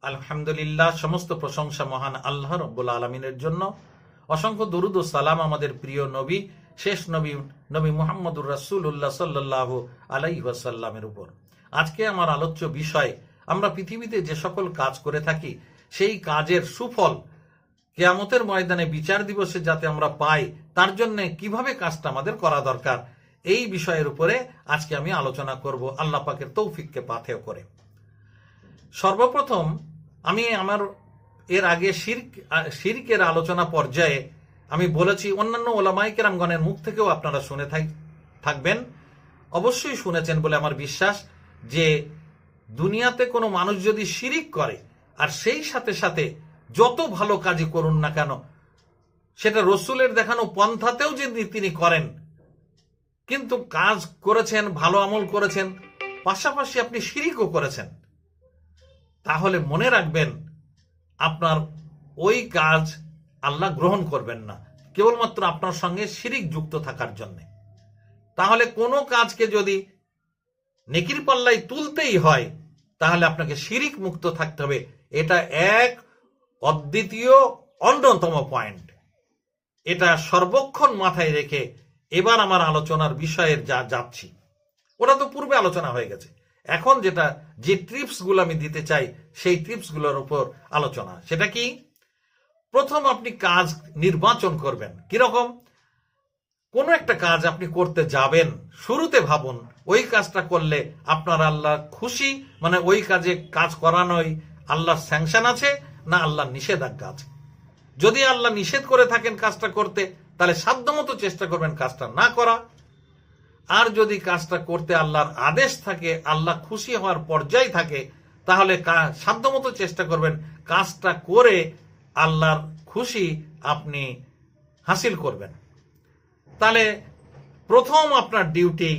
আলহামদুলিল্লাহ, সমস্ত প্রশংসা মহান আল্লাহ রব্বুল আলমিনের জন্য। অসংখ্য দরুদ ও সালাম আমাদের প্রিয় নবী, শেষ নবী নবী মুহাম্মদুর রাসূলুল্লাহ সাল্লাল্লাহু আলাইহি ওয়াসাল্লামের উপর। আজকে আমার আলোচ্য বিষয়, আমরা পৃথিবীতে যে সকল কাজ করে থাকি সেই কাজের সুফল কিয়ামতের ময়দানে বিচার দিবসে যাতে আমরা পাই, তার জন্য কিভাবে কাজটা আমাদের করা দরকার, এই বিষয়ের উপরে আজকে আমি আলোচনা করব আল্লাহ পাকের তৌফিককে পাথেয় করে। সর্বপ্রথম আমি আমার এর আগে শিরকের আলোচনা পর্যায়ে আমি বলেছি, অন্যান্য ওলামায়ে কেরামগণের মুখ থেকেও আপনারা শুনে থাকবেন, অবশ্যই শুনেছেন বলে আমার বিশ্বাস, যে দুনিয়াতে কোনো মানুষ যদি শিরিক করে আর সেই সাথে সাথে যত ভালো কাজই করুন না কেন, সেটা রসুলের দেখানো পন্থাতেও যদি তিনি করেন, কিন্তু কাজ করেছেন, ভালো আমল করেছেন, পাশাপাশি আপনি শিরিকও করেছেন, তাহলে মনে রাখবেন আপনার ওই কাজ আল্লাহ গ্রহণ করবেন না, কেবলমাত্র আপনার সঙ্গে শিরিক যুক্ত থাকার জন্য। তাহলে কোনো কাজকে যদি নেকির পাল্লায় তুলতেই হয়, তাহলে আপনাকে শিরিক মুক্ত থাকতে হবে। এটা এক অদ্বিতীয় অন্যতম পয়েন্ট। এটা সর্বক্ষণ মাথায় রেখে এবার আমার আলোচনার বিষয়ের যা যাচ্ছি, ওটা তো পূর্বে আলোচনা হয়ে গেছে। এখন যে ট্রিপসগুলো আমি দিতে চাই, সেই ট্রিপসগুলোর উপর আলোচনা। সেটা কি? প্রথম আপনি কাজ নির্বাচন করবেন কিরকম। কোনো একটা কাজ আপনি করতে যাবেন, শুরুতে ভাবুন ওই কাজটা করলে আপনার আল্লাহ খুশি, মানে ওই কাজে কাজ করানোই আল্লাহর স্যাংশন আছে না আল্লাহর নিষেধাজ্ঞা আছে। যদি আল্লাহ নিষেধ করে থাকেন কাজটা করতে, তাহলে সাধ্যমতো চেষ্টা করবেন কাজটা না করা। আর যদি কাজটা করতে আল্লাহর আদেশ থাকে, আল্লাহ খুশি হওয়ার পর্যায়ে থাকে, তাহলে সাধ্যমতো চেষ্টা করবেন কাজটা করে আল্লাহর খুশি আপনি হাসিল করবেন। তাহলে প্রথম আপনার ডিউটি,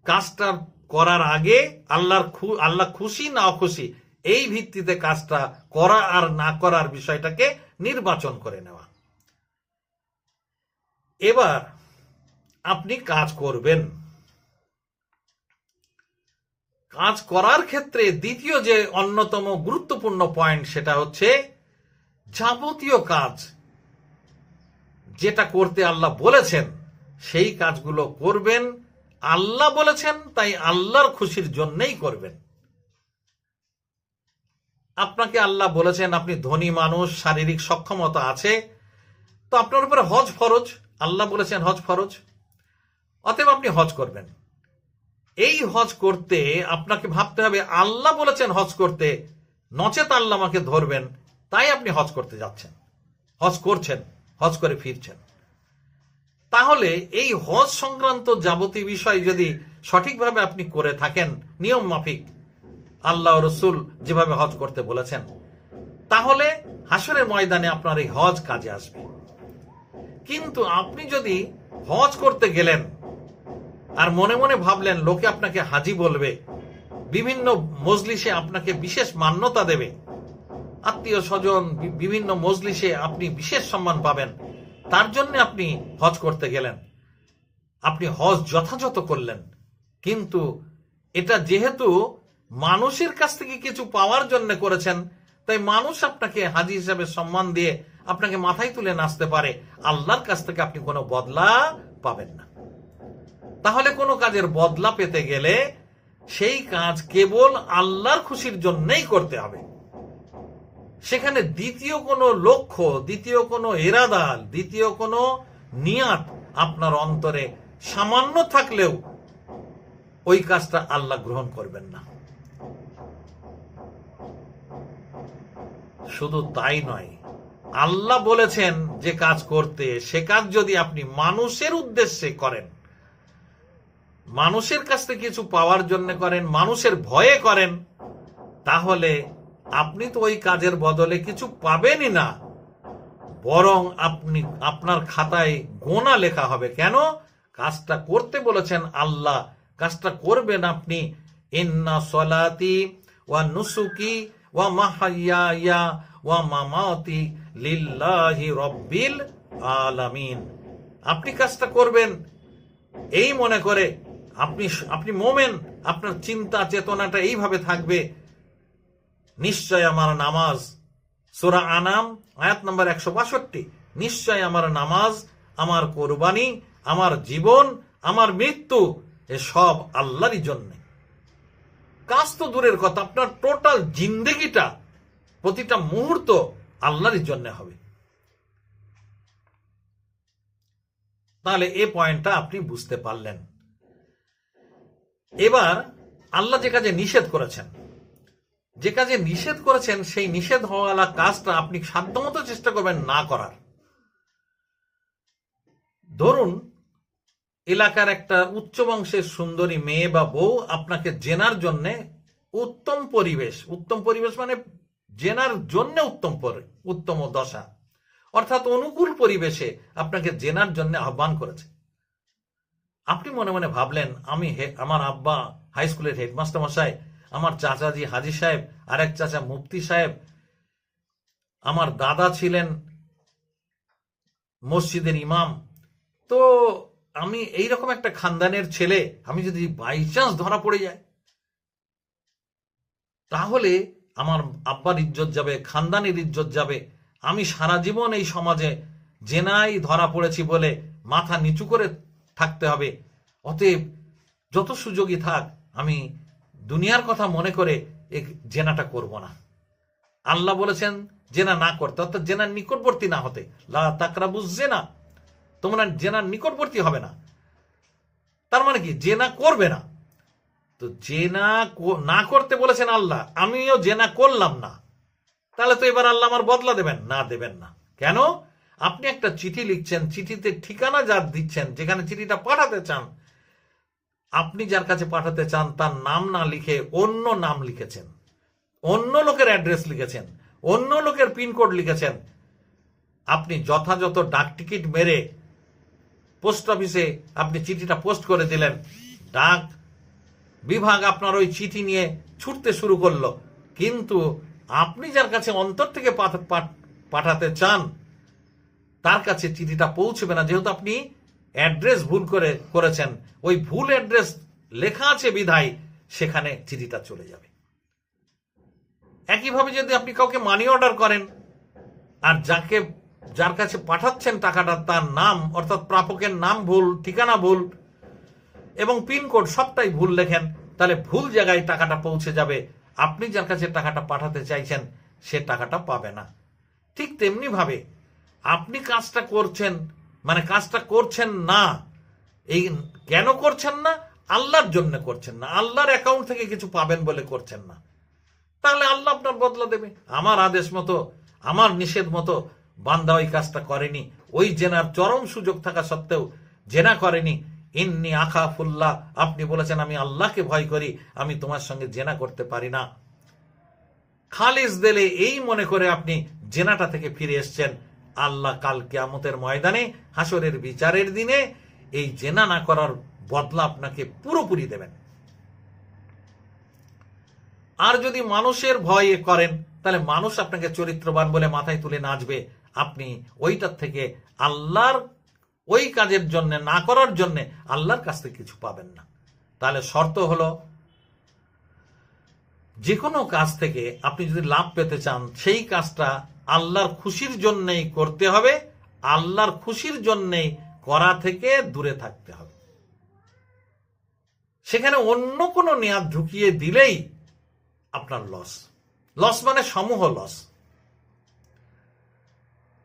কাজটা করার আগে আল্লাহ খুশি না অখুশি, এই ভিত্তিতে কাজটা করা আর না করার বিষয়টাকে নির্বাচন করে নেওয়া। এবার আপনি কাজ করবেন। কাজ করার ক্ষেত্রে দ্বিতীয় যে অন্যতম গুরুত্বপূর্ণ পয়েন্ট, সেটা হচ্ছে যাবতীয় কাজ যেটা করতে আল্লাহ বলেছেন সেই কাজগুলো করবেন। আল্লাহ বলেছেন তাই আল্লাহর খুশির জন্যই করবেন। আপনাকে আল্লাহ বলেছেন আপনি ধনী মানুষ, শারীরিক সক্ষমতা আছে, তো আপনার উপরে হজ ফরজ, আল্লাহ বলেছেন হজ ফরজ, অতএব আপনি হজ করবেন। এই হজ করতে আপনাকে ভাবতে হবে আল্লাহ বলেছেন হজ করতে, নচেত আল্লাহ আমাকে ধরবেন, তাই আপনি হজ করতে যাচ্ছেন, হজ করছেন, হজ করে ফিরছেন। তাহলে এই হজ সংক্রান্ত যাবতীয় বিষয় যদি সঠিকভাবে আপনি করে থাকেন, নিয়ম মাফিক আল্লাহ রসুল যেভাবে হজ করতে বলেছেন, তাহলে হাসরের ময়দানে আপনার এই হজ কাজে আসবে। কিন্তু আপনি যদি হজ করতে গেলেন আর মনে মনে ভাবলেন লোকে আপনাকে হাজি বলবে, বিভিন্ন মজলিসে আপনাকে বিশেষ মান্যতা দেবে, আত্মীয় স্বজন বিভিন্ন মজলিসে আপনি বিশেষ সম্মান পাবেন, তার জন্য আপনি হজ করতে গেলেন, আপনি হজ যথাযথ করলেন, কিন্তু এটা যেহেতু মানুষের কাছ থেকে কিছু পাওয়ার জন্য করেছেন, তাই মানুষ আপনাকে হাজি হিসাবে সম্মান দিয়ে আপনাকে মাথায় তুলে নাচতে পারে, আল্লাহর কাছ থেকে আপনি কোনো বদলা পাবেন না। তাহলে কোনো কাজের বদলা পেতে গেলে সেই কাজ কেবল আল্লাহর খুশির জন্যই করতে হবে। সেখানে দ্বিতীয় কোনো লক্ষ্য, দ্বিতীয় কোনো ইরাদা, দ্বিতীয় কোনো নিয়াত আপনার অন্তরে সামান্য থাকলেও ওই কাজটা আল্লাহ গ্রহণ করবেন না। শুধু তাই নয়, আল্লাহ বলেছেন যে কাজ করতে, সে কাজ যদি আপনি মানুষের উদ্দেশ্যে করেন, মানুষের কাছ থেকে কিছু পাওয়ার জন্য করেন, মানুষের ভয়ে করেন, তাহলে আপনি তো ওই কাজের বদলে কিছু পাবেনই না, বরং আপনার খাতায় গোনা লেখা হবে। কেন? কাজটা করতে বলেছেন আল্লাহ, কাজটা করবেন আপনি। ইন্না সলাতি ওয়া নুসুকি ওয়া মাহইয়া ওয়া মামাতি লিল্লাহি রাব্বিল আলামিন। আপনি কাজটা করবেন এই মনে করে, আপনি মোমেন, আপনার চিন্তা চেতনাটা এইভাবে থাকবে নিশ্চয় আমার নামাজ, সূরা আনাম আয়াত নম্বর 162, নিশ্চয় আমার নামাজ, আমার কোরবানি, আমার জীবন, আমার মৃত্যু এসব আল্লাহরই জন্য। কাজ তো দূরের কথা, আপনার টোটাল জিন্দেগিটা, প্রতিটা মুহূর্ত আল্লাহরই জন্য হবে। তাহলে এই পয়েন্টটা আপনি বুঝতে পারলেন। এবার আল্লাহ যে কাজে নিষেধ করেছেন, সেই নিষেধ হওয়ালা কাজটা আপনি সাধ্যমতো চেষ্টা করবেন না করার। ধরুন এলাকার একটা উচ্চ বংশের সুন্দরী মেয়ে বা বউ আপনাকে জেনার জন্য উত্তম পরিবেশ মানে জেনার জন্য উত্তম দশা, অর্থাৎ অনুকূল পরিবেশে আপনাকে জেনার জন্য আহ্বান করেছে। আপনি মনে মনে ভাবলেন, আমার আব্বা হাই স্কুলের হেডমাস্টার মশাই, আমার চাচাজি হাজি সাহেব, আরেক চাচা মুফতি সাহেব, আমার দাদা ছিলেন মসজিদের ইমাম, তো আমি এইরকম একটা খানদানের ছেলে, আমি যদি বাই চান্স ধরা পড়ে যায় তাহলে আমার আব্বার ইজ্জত যাবে, খানদানের ইজ্জত যাবে, আমি সারা জীবন এই সমাজে জেনাই ধরা পড়েছি বলে মাথা নিচু করে থাকতে হবে। অতএব যত সুযোগই থাক আমি দুনিয়ার কথা মনে করে এই জেনাটা করব না। আল্লাহ বলেছেন জেনা না করতে, অর্থাৎ জেনার নিকটবর্তী না হতে। লা তাকরাবুজ জেনা, তোমরা জেনার নিকটবর্তী হবে না। তার মানে কি? জেনা করবে না। তো জেনা না করতে বলেছেন আল্লাহ, আমিও জেনা করলাম না, তাহলে তো এবার আল্লাহ আমার বদলা দেবেন না? দেবেন না। কেন? আপনি একটা চিঠি লিখছেন, চিঠিতে ঠিকানা যা দিচ্ছেন, যেখানে চিঠিটা পাঠাতে চান, আপনি যার কাছে পাঠাতে চান তার নাম না লিখে অন্য নাম লিখেছেন, অন্য লোকের অ্যাড্রেস লিখেছেন, অন্য লোকের পিনকোড লিখেছেন। আপনি যথাযথ ডাক টিকিট মেরে পোস্ট অফিসে আপনি চিঠিটা পোস্ট করে দিলেন, ডাক বিভাগ আপনার ওই চিঠি নিয়ে ছুটতে শুরু করলো, কিন্তু আপনি যার কাছে অন্তর থেকে পাঠাতে চান তার কাছে চিঠিটা পৌঁছবে না, যেহেতু আপনি অ্যাড্রেস ভুল করেছেন। ওই ভুল অ্যাড্রেস লেখা আছে বিধায় সেখানে চিঠিটা চলে যাবে। একইভাবে যদি আপনি কাউকে মানি অর্ডার করেন আর যার কাছে পাঠাচ্ছেন টাকাটা তার নাম, অর্থাৎ প্রাপকের নাম ভুল, ঠিকানা ভুল এবং পিনকোড সবটাই ভুল লেখেন, তাহলে ভুল জায়গায় টাকাটা পৌঁছে যাবে, আপনি যার কাছে টাকাটা পাঠাতে চাইছেন সে টাকাটা পাবে না। ঠিক তেমনি ভাবে আপনি কাজটা করছেন না, এই কেন করছেন না? আল্লাহর জন্য করছেন না, আল্লাহর অ্যাকাউন্ট থেকে কিছু পাবেন বলে করছেন না, তাহলে আল্লাহ আপনার বদলা দেবে। আমার আদেশ মতো, আমার নিষেধ মতো বান্দা ওই কাজটা করেনি, ওই জেনার চরম সুযোগ থাকা সত্ত্বেও জেনা করেনি। ইন্নি আখাফুল্লাহ, আপনি বলেছেন আমি আল্লাহকে ভয় করি, আমি তোমার সঙ্গে জেনা করতে পারি না। খালিস দিলে এই মনে করে আপনি জেনাটা থেকে ফিরে এসছেন, আল্লাহ কাল কিয়ামতের ময়দানে হাসরের বিচারের দিনে এই জেনা না করার বদলা আপনাকে পুরোপুরি দেবেন। আর যদি মানুষের ভয়ে করেন তাহলে মানুষ আপনাকে চরিত্রবান বলে মাথায় তুলে নাচবে, আপনি ওইটার থেকে আল্লাহর ওই কাজের জন্য না করার জন্য আল্লাহর কাছ থেকে কিছু পাবেন না। তাহলে শর্ত হলো, যে কোনো কাজ থেকে আপনি যদি লাভ পেতে চান সেই কাজটা আল্লাহর খুশির জন্যই করতে হবে, আল্লাহর খুশির জন্যই করা থেকে দূরে থাকতে হবে। সেখানে অন্য কোনো নেয়াদ ঢুকিয়ে দিলেই আপনার লস মানে সমূহ লস।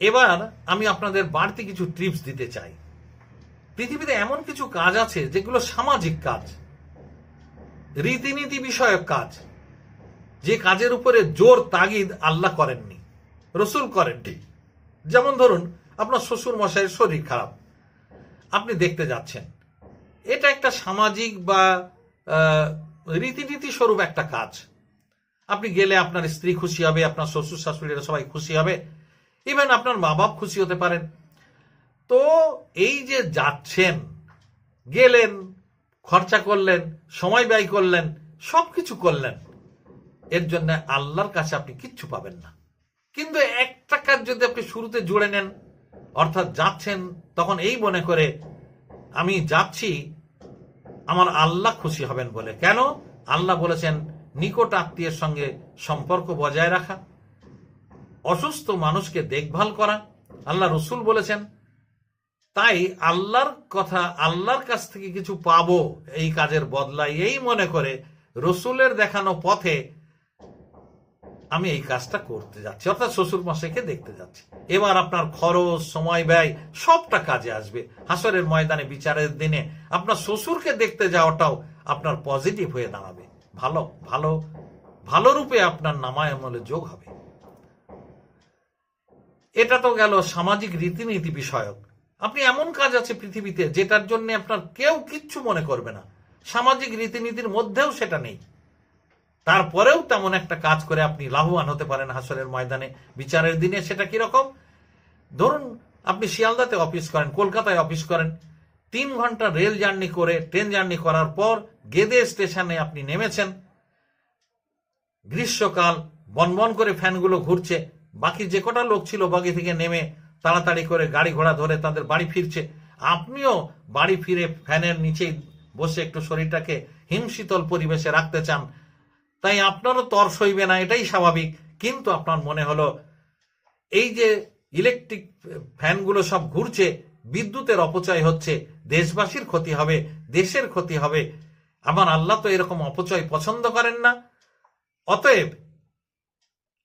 এবার আমি আপনাদের বাড়তি কিছু টিপস দিতে চাই। পৃথিবীতে এমন কিছু কাজ আছে যেগুলো সামাজিক কাজ, রীতিনীতি বিষয়ক কাজ, যে কাজের উপরে জোর তাগিদ আল্লাহ করেননি, রসুল করেননি। যেমন ধরুন আপনার শ্বশুর মশাইয়ের শরীর খারাপ, আপনি দেখতে যাচ্ছেন, এটা একটা সামাজিক বা রীতিনীতি স্বরূপ একটা কাজ। আপনি গেলে আপনার স্ত্রী খুশি হবে, আপনার শ্বশুর শাশুড়িরা সবাই খুশি হবে, ইভেন আপনার মা বাপ খুশি হতে পারেন। তো এই যে যাচ্ছেন, গেলেন, খরচা করলেন, সময় ব্যয় করলেন, সবকিছু করলেন, এর জন্য আল্লাহর কাছে আপনি কিচ্ছু পাবেন না। কিন্তু একটা কাজ যদি আপনি শুরুতে জুড়ে নেন, অর্থাৎ যাচ্ছেন তখন এই মনে করে আমি যাচ্ছি আমার আল্লাহ খুশি হবেন বলে। কেন? আল্লাহ বলেছেন নিকট আত্মীয়ের সঙ্গে সম্পর্ক বজায় রাখা, অসুস্থ মানুষকে দেখভাল করা আল্লাহ রসুল বলেছেন। তাই আল্লাহর কথা, আল্লাহর কাছ থেকে কিছু পাবো এই কাজের বদলায়, এই মনে করে রসুলের দেখানো পথে আমি এই কাজটা করতে যাচ্ছি, অর্থাৎ শ্বশুর মশাইকে দেখতে যাচ্ছি। এবার আপনার খরচ, সময়, ব্যয় সবটা কাজে আসবে। হাসরের ময়দানে বিচারের দিনে আপনার শ্বশুরকে দেখতে যাওয়াটাও আপনার পজিটিভ হয়ে দাঁড়াবে, ভালো ভালো ভালো রূপে আপনার নামায় আমলে যোগ হবে। এটা তো গেল সামাজিক রীতিনীতি বিষয়ক। আপনি এমন কাজ আছে পৃথিবীতে যেটার জন্য আপনার কেউ কিচ্ছু মনে করবে না, সামাজিক রীতিনীতির মধ্যেও সেটা নেই, তারপরেও তেমন একটা কাজ করে আপনি লাভবান হতে পারেন হাসরের ময়দানে বিচারের দিনে। সেটা কিরকম? ধরুন আপনি শিয়ালদাতে অফিস করেন, কলকাতায় অফিস করেন, 3 ঘন্টা রেল জার্নি করে, ট্রেন জার্নি করার পর গেদে স্টেশনে আপনি নেমেছেন। গ্রীষ্মকাল, বনবন করে ফ্যানগুলো ঘুরছে, বাকি যে কটা লোক ছিল বগি থেকে নেমে তাড়াতাড়ি করে গাড়ি ঘোড়া ধরে তাদের বাড়ি ফিরছে, আপনিও বাড়ি ফিরে ফ্যানের নিচেই বসে একটু শরীরটাকে হিমশীতল পরিবেশে রাখতে চান। তাই আপনারও তর সইবে না, এটাই স্বাভাবিক। কিন্তু আপনার মনে হলো এই যে ইলেকট্রিক ফ্যানগুলো সব ঘুরছে, বিদ্যুতের অপচয় হচ্ছে, দেশবাসীর ক্ষতি হবে, দেশের ক্ষতি হবে, আমার আল্লাহ তো এরকম অপচয় পছন্দ করেন না। অতএব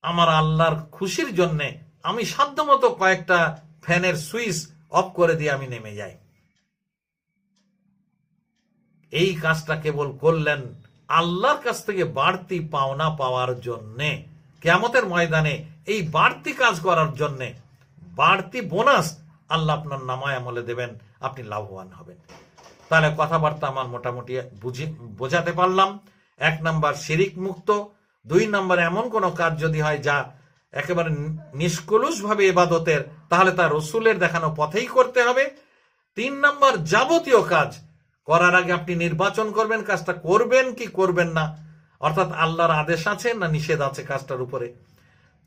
আমার আল্লাহর খুশির জন্য আমি সাধ্যমতো কয়েকটা ফ্যানের সুইচ অফ করে দিয়ে আমি নেমে যাই। এই কাজটা কেবল করলেন আল্লাহর কাছ থেকে বাড়তি পাওনা পাওয়ার জন্যে, কিয়ামতের ময়দানে এই বাড়তি কাজ করার জন্যে বাড়তি বোনাস আল্লাহ আপনার নামায় আমলে দেবেন, আপনি লাভবান হবেন। তাহলে কথাবার্তা আমার মোটামুটি বোঝাতে পারলাম। 1 নম্বর শিরিক মুক্ত, 2 নম্বর এমন কোন কাজ যদি হয় যা একেবারে নিষ্কলুষ ভাবে ইবাদতের, তাহলে তা রসুলের দেখানো পথেই করতে হবে। 3 নম্বর যাবতীয় কাজ করার আগে আপনি নির্বাচন করবেন কাজটা করবেন কি করবেন না, অর্থাৎ আল্লাহর আদেশ আছে না নিষেধ আছে কাজটার উপরে।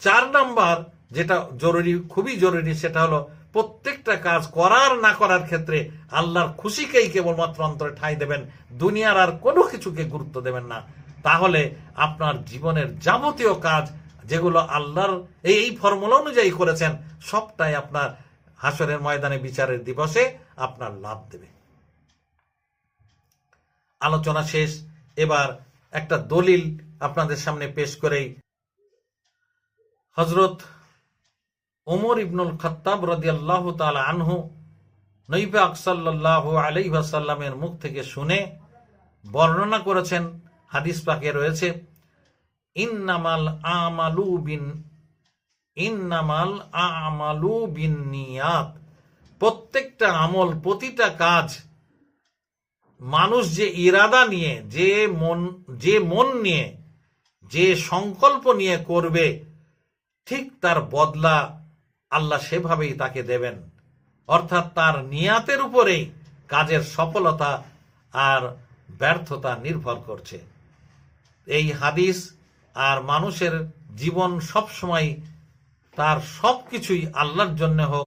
4 নম্বর যেটা জরুরি, খুবই জরুরি, সেটা হলো প্রত্যেকটা কাজ করার না করার ক্ষেত্রে আল্লাহর খুশিকেই কেবলমাত্র অন্তরে ঠাঁই দেবেন, দুনিয়ার আর কোনো কিছুকে গুরুত্ব দেবেন না। তাহলে আপনার জীবনের যাবতীয় কাজ যেগুলো আল্লাহর এই ফর্মুলা অনুযায়ী করেছেন, সবটাই আপনার হাসরের ময়দানে বিচারের দিবসে আপনার লাভ দেবে। আলোচনা শেষ। এবার একটা দলিল আপনাদের সামনে পেশ করেই হযরত ওমর ইবনুল খাত্তাব রাদিয়াল্লাহু তাআলা আনহু নবী পাক সাল্লাল্লাহু আলাইহি ওয়াসাল্লামের মুখ থেকে শুনে বর্ণনা করেছেন, হাদিস পাকে রয়েছে, ইন্নামাল আমালু বিন্নিয়াত, প্রত্যেকটা আমল, প্রতিটা কাজ মানুষ যে ইরাদা নিয়ে, যে মন নিয়ে, যে সংকল্প নিয়ে করবে, ঠিক তার বদলা আল্লাহ সেভাবেই তাকে দেবেন। অর্থাৎ তার নিয়াতের উপরেই কাজের সফলতা আর ব্যর্থতা নির্ভর করছে। এই হাদিস আর মানুষের জীবন সবসময় তার সবকিছুই আল্লাহর জন্য হোক,